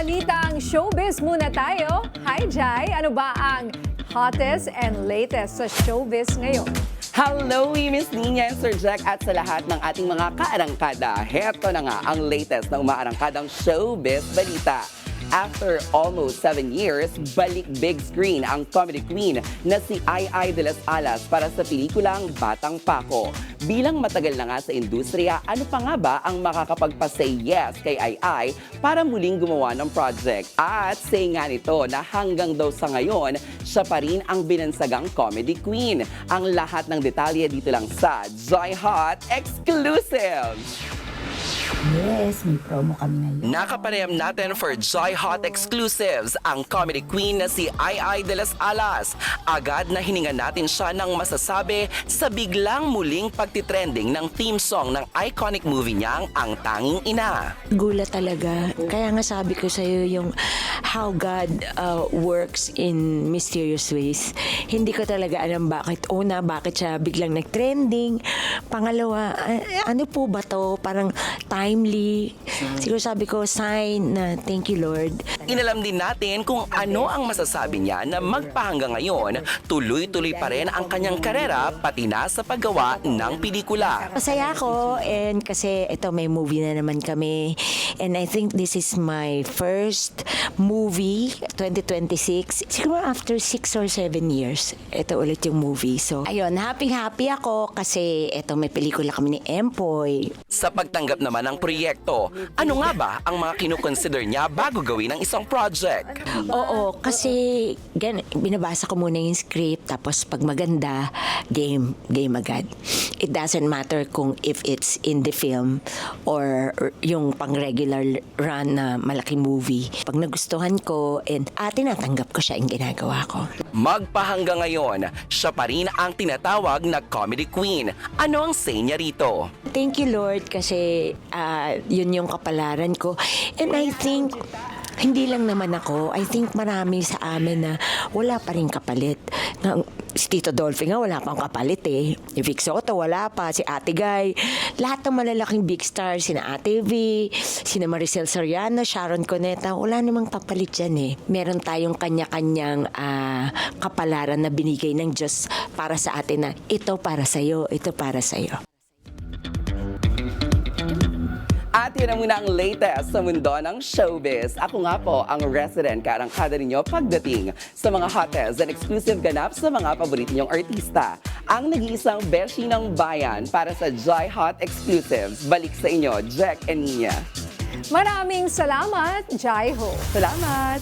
balitang showbiz muna tayo. Hi, Jai! Ano ba ang hottest and latest sa showbiz ngayon? Hello, Miss Nina and Sir Jack at sa lahat ng ating mga kaarangkada. Heto na nga ang latest na umaarangkadang showbiz balita. After almost 7 years, balik big screen ang comedy queen na si Ai Ai de las Alas para sa pelikulang Batang Pako. Bilang matagal na nga sa industriya, ano pa nga ba ang makakapagpa-say yes kay Ai Ai para muling gumawa ng project? At say nga nito na hanggang daw sa ngayon, siya pa rin ang binansagang comedy queen. Ang lahat ng detalye dito lang sa Joy Hot Exclusive! Yes, may promo kami ngayon. Nakapareham natin for Joy Hot Exclusives ang comedy queen na si Ai Ai de las Alas. Agad na hiningan natin siya ng masasabi sa biglang muling pagtitrending ng theme song ng iconic movie niyang Ang Tanging Ina. Gulat talaga. Kaya nga sabi ko sa'yo yung how God works in mysterious ways. Hindi ko talaga alam bakit. Una, bakit siya biglang nag-trending. Pangalawa, ano po ba to? Parang timely. Siguro sabi ko, sign na thank you, Lord. Inalam din natin kung ano ang masasabi niya na magpahanggang ngayon, tuloy-tuloy pa rin ang kanyang karera pati na sa paggawa ng pelikula. Masaya ako and kasi ito may movie na naman kami and I think this is my first movie 2026. Siguro after 6 or 7 years, ito ulit yung movie. So, ayun, happy ako kasi ito may pelikula kami ni Empoy. Sa pagtanggap naman ng proyekto, ano nga ba ang mga kinukonsider niya bago gawin ang isang project? Oo, kasi binabasa ko muna yung script tapos pag maganda, game agad. It doesn't matter kung if it's indie film or yung pang-regular run na malaking movie. Pag nagustuhan ko and tinatanggap ko siya yung ginagawa ko. Magpahanggang ngayon, siya pa rin ang tinatawag na comedy queen. Ano ang say niya rito? Thank you, Lord, kasi yun yung kapalaran ko. And I think hindi lang naman ako. I think marami sa amin na wala pa rin kapalit. Si Tito Dolphy nga wala pang kapalit eh. Si Vic Soto wala pa. Si Ate Guy. Lahat ng malalaking big stars. Sina Ate V, sina Maricel Soriano, Sharon Cuneta. Wala namang papalit dyan eh. Meron tayong kanya-kanyang kapalaran na binigay ng Diyos para sa atin na ito para sa'yo, ito para sa'yo. At yun na muna ang latest sa mundo ng showbiz. Ako nga po ang resident kaarangkada ninyo pagdating sa mga hottest and exclusive ganap sa mga paborito ninyong artista. Ang nag-iisang beshi ng bayan para sa Joy Hot Exclusives. Balik sa inyo, Jack and Nia. Maraming salamat, Jai Ho. Salamat!